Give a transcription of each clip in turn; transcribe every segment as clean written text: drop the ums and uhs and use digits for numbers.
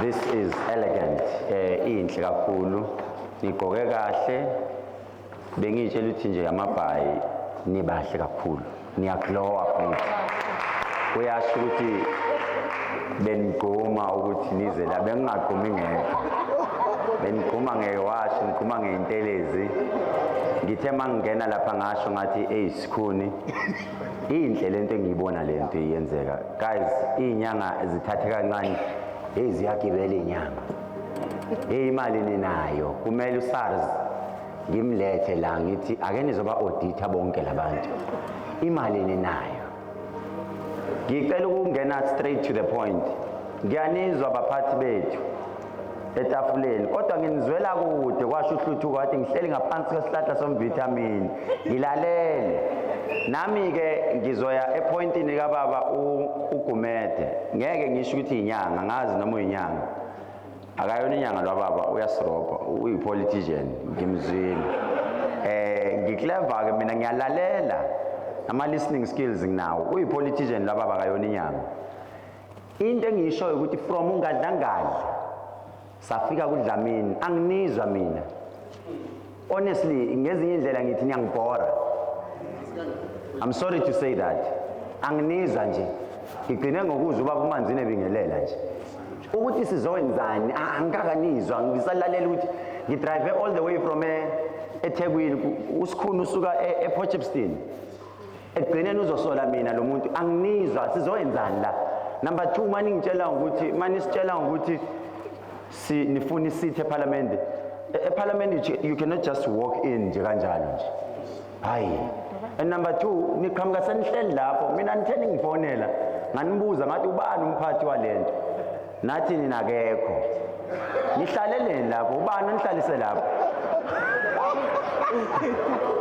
This is elegant. Inhle kakhulu. Nigqoke kahle. Bengitshela ukuthi nje amabhayi nibahle kakhulu. Niyaglowa futhi. Kuyasho ukuthi benigquma ukuthi nize la bengingaqhumi ngedwa. Benigquma ngewashi, ngigquma ngeintelezi. Ngithe mangena lapha ngasho ngathi sikhuni. Inhle lento engiyibona lento iyenzeka. Guys, inyanga zithathe kancane. Ziyagibela inyanga. Imali ninayo. Kumele uSARS ngimlethe la ngithi ake nizoba auditor bonke labantu. Imali ninayo. Ngicela ukungena straight to the point. Ngiyanizwa abaphathi bethu etafuleni kodwa nginizwela kude kwasho uhluthuko wathi ngihleli ngaphansi kwesihlahla somvitamin ngilalele nami ke ngizoya epointini kababa uGumede ngeke ngisho ukuthi inyanga ngazi noma uyinyanga akayona inyanga lwababa uyasirobha uyipolitician ngimzwini ngiclever ke mina ngiyalalela ama listening skills nginawo uyipolitician lwababa akayona inyanga into engisho ukuthi from ungadlangadla safika kuDlamini anginizwa mina honestly ngezinye indlela ngithi ngiyangibhora. I'm sorry to say that anginizwa nje ngigcine ngokuzwa ubaba uManzini ebingelela nje ukuthi sizowenzani angikakanizwa ngisalalela ukuthi ngidrive all the way from eThekwini uSikhuni usuka ePortchepston egcineni uzosola mina lo muntu anginizwa sizowenzani la. Number 2 mani ngitshela ukuthi mani sitshela ukuthi nifuna isithe eParliament. EParliament you cannot just walk in nje kanjalo nje. Hayi. And number 2 niqhamuka senihleli lapho mina nitheni ngifonela nganibuza ngathi ubani umphathi walento. Nathi nina akekho. Nihlaleleni lapho ubani nihlalise lapho.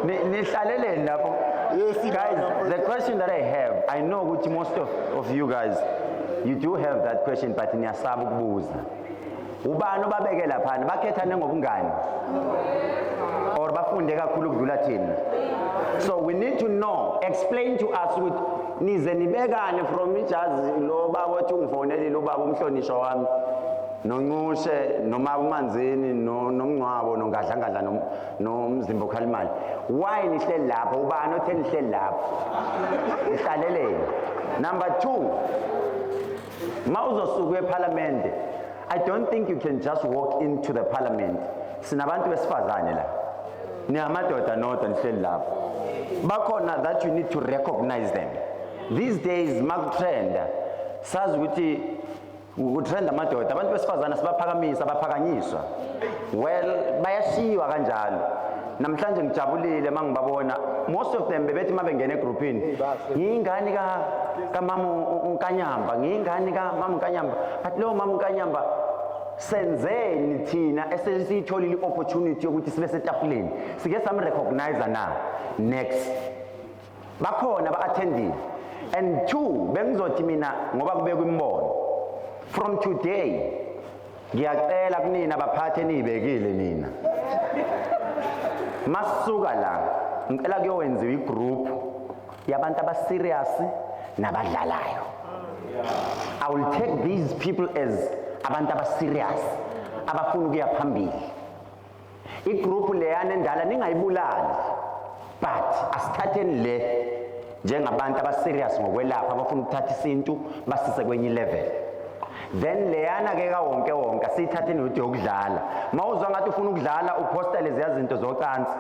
Nihlaleleni lapho. Yes, guys, the question that I have, I know ukuthi most of you guys you do have that question but niyasaba ukubuza. Ubani obabeke lapha bakhethane ngobungani or bafunde kakhulu ukudlula thina. So we need to know, explain to us ukuthi nize nibekane from ijazi lo baba othi ungifonelile ubaba umhlonisho wami noNcushe noma uManzini nomncwabo nongadlangadla nomzimba okhalimali. Why nihleli lapho ubani othe nihleli lapho ihlaleleni. Number 2 mawuzosuka eParliament I don't think you can just walk into the Parliament. Sinabantu besifazane la. Ni amadoda nodwa nihleli lapho. Bakhona that you need to recognize them. These days makutrend sazi ukuthi ukutrend amadoda abantu besifazane sibaphakamisa abaphakanyiswa. Well bayashiwa kanjalo. Namhlanje ngijabulile mangibabona most of them bebethi mabengena egroupini ngingani ka mama uNkanyamba ngingani ka mama uNkanyamba but lo mama uNkanyamba senzeni thina esesitholile opportunity ukuthi sibe setafuleni sike sam recognize na next bakhona ba attending. And 2 bengizothi mina ngoba kubekwe imbono from today ngiyacela kunina abaphathe nibekile nina masuka la ngicela kuyowenziwa igroup yabantu abaserious nabadlalayo. I will take these people as abantu abaserious abafuna ukuya phambili. Igroup leyana endala ningayibulali but asithatheni le njengabantu abaserious ngokwelapha abafuna ukuthatha isintu basise kwenye level. Then leyana ke kawonke wonke sithatheni ukuthi yokudlala mawuzwa ngathi ufuna ukudlala uposta lezi izinto zocansi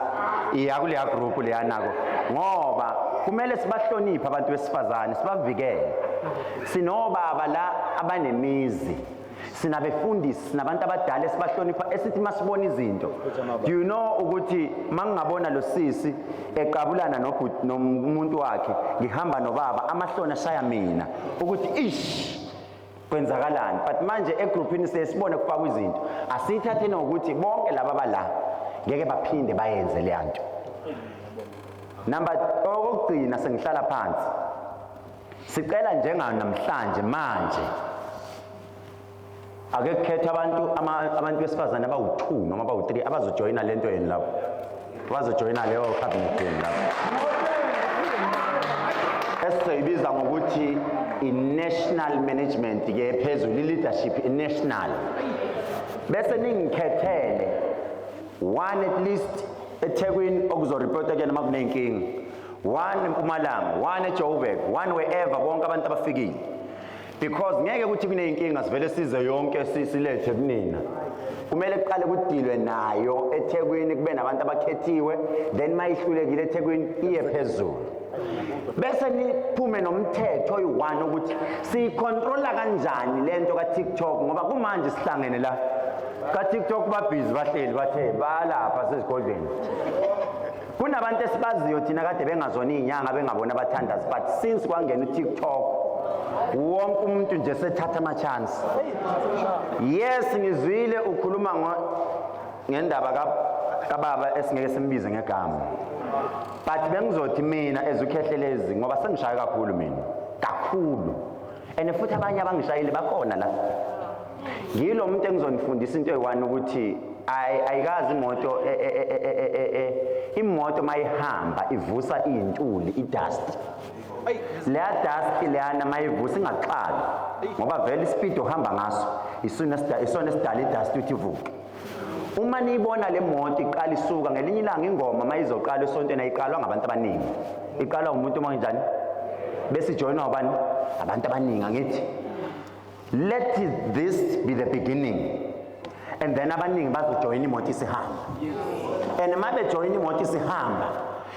iya kule group leyanako ngoba kumele sibahloniphe abantu besifazane sibavikele. Sinobaba la abanemizi sinabefundisi sinabantu abadala esibahlonipha esithi masibona izinto. Do you know ukuthi mangingabona lo sisi eqabulana nomuntu wakhe ngihamba nobaba amahloni ashaya mina ukuthi ish kwenzakalani but manje egroupini sesibone kufaka izinto asithatheni ukuthi bonke laba bala ngeke baphinde bayenze le nto. Number okugcina sengihlala phansi sicela njengamhlanje manje ake kukhetha abantu besifazane abawu2 noma abawu3 abazojoyina lento yeni lapho bazojoyina leyo cabinet yeni lapho esiyibiza ngokuthi i-national management ke phezulu i-leadership i-national bese ningikhethele one at least eThekwini okuzoreport kuyena makunenkinga, one eMpumalanga, one eJoburg, one wherever bonke abantu abafikile, because ngeke ukuthi kuneyinkinga sivele size yonke silethe kunina. Kumele kuqale kudilwe nayo eThekwini, kube nabantu abakhethiwe, then mayihlulekile eThekwini iye phezulu. Bese niphume nomthetho oyi-one ukuthi siyicontrola kanjani lento ka-TikTok, ngoba kumanje sihlangene la ka-TikTok babhizi bahleli bathe balapha sezigodlweni. Kunabantu esibaziyo thina kade bengazona izinyanga bengabona abathandazi, but since kwangena uTikTok wonke umuntu nje sethatha ama-chance. Yes, ngizwile ukhuluma ngendaba kababa esingeke simbize ngegama, but bengizothi mina as uKhehlelezi ngoba sengishaye kakhulu mina kakhulu, and futhi abanye abangishayile bakhona la. Ngilo umuntu engizonifundisa into eyi-one ukuthi ayikazi imoto mayihamba ivusa iy'ntuli, i-dust. Leya dust leyana mayivusa ingaxali ngoba vele ispeed ohamba ngaso isona esidala i-dust ukuthi ivuke. Uma niyibona le moto iqala isuka ngelinye ilanga ingoma mayizoqala esontweni ayiqalwa ngabantu abaningi, iqalwa umuntu manjani bese ijoyinwa ubani? Abantu abaningi. Angithi let this be the beginning, and then abaningi bazojoyina imoto isihamba. And uma bejoyina imoto isihamba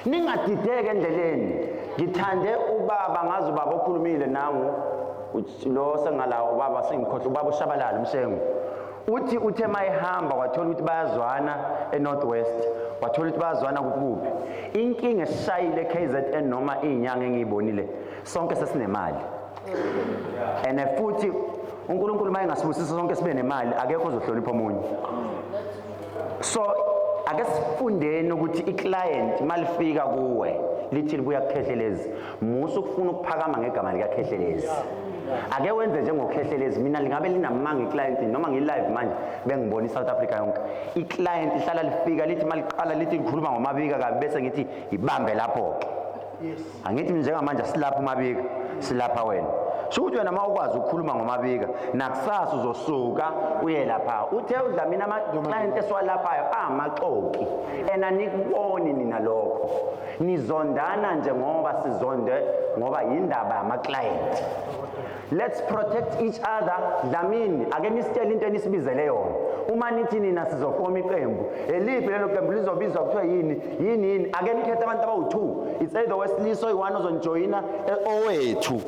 ningadideki endleleni. Ngithande ubaba ngazi ubaba okhulumile nangu lo sengalawo ubaba sengikhohle ubaba uShabalala uMshengu uthi uthe mayihamba wathola ukuthi bayazwana eNorth West, wathola ukuthi bayazwana kuphi. Inkinga esishayile KZN noma izinyanga engiyibonile sonke sesinemali, and futhi uNkulunkulu mayengasibusisa sonke sibe nemali akekho ozohlonipha omunye. So ake sifundeni ukuthi iclient malifika kuwe lithi libuya kuKhehlelezi musu ukufuna ukuphakama ngegama lika Khehlelezi. Ake wenze njengokhehlelezi. Mina lingabe linamanga iclient noma ngi-live manje bengibona iSouth Africa yonke. Iclient ihlala lifika lithi maliqala lithi likhuluma ngomabika kabi bese ngithi ibambe lapho ke. Angithi njengamanje silapha umabika silapha wena. Sho ukuthi wena mawukwazi ukukhuluma ngomabika nakusasa uzosuka uye lapha. Uthe udla mina ama-client esiwalaphayo amaxoki enanikuboni nina lokho. Nizondana nje ngoba sizonde ngoba yindaba yama-client. Let's protect each other. Dlamini ake nisitshele into enisibizele yona. Uma nithi nina sizofoma iqembu eliphi lelo qembu lizobizwa kuthiwa yini ake nikhethe abantu abawu-2. It's either wesilisa oyi-1 ozonijoyina owethu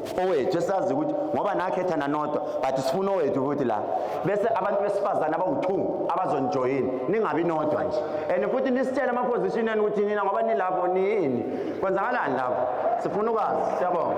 esazi ukuthi ngoba nakhetha nanodwa but sifuna owethu futhi la bese abantu besifazane abawu-2 abazonijoyina ningabi nodwa nje, and futhi nisitshele ama-position eni ukuthi nina ngoba nilapho nini kwenzakalani lapho sifuna ukwazi. Siyabonga.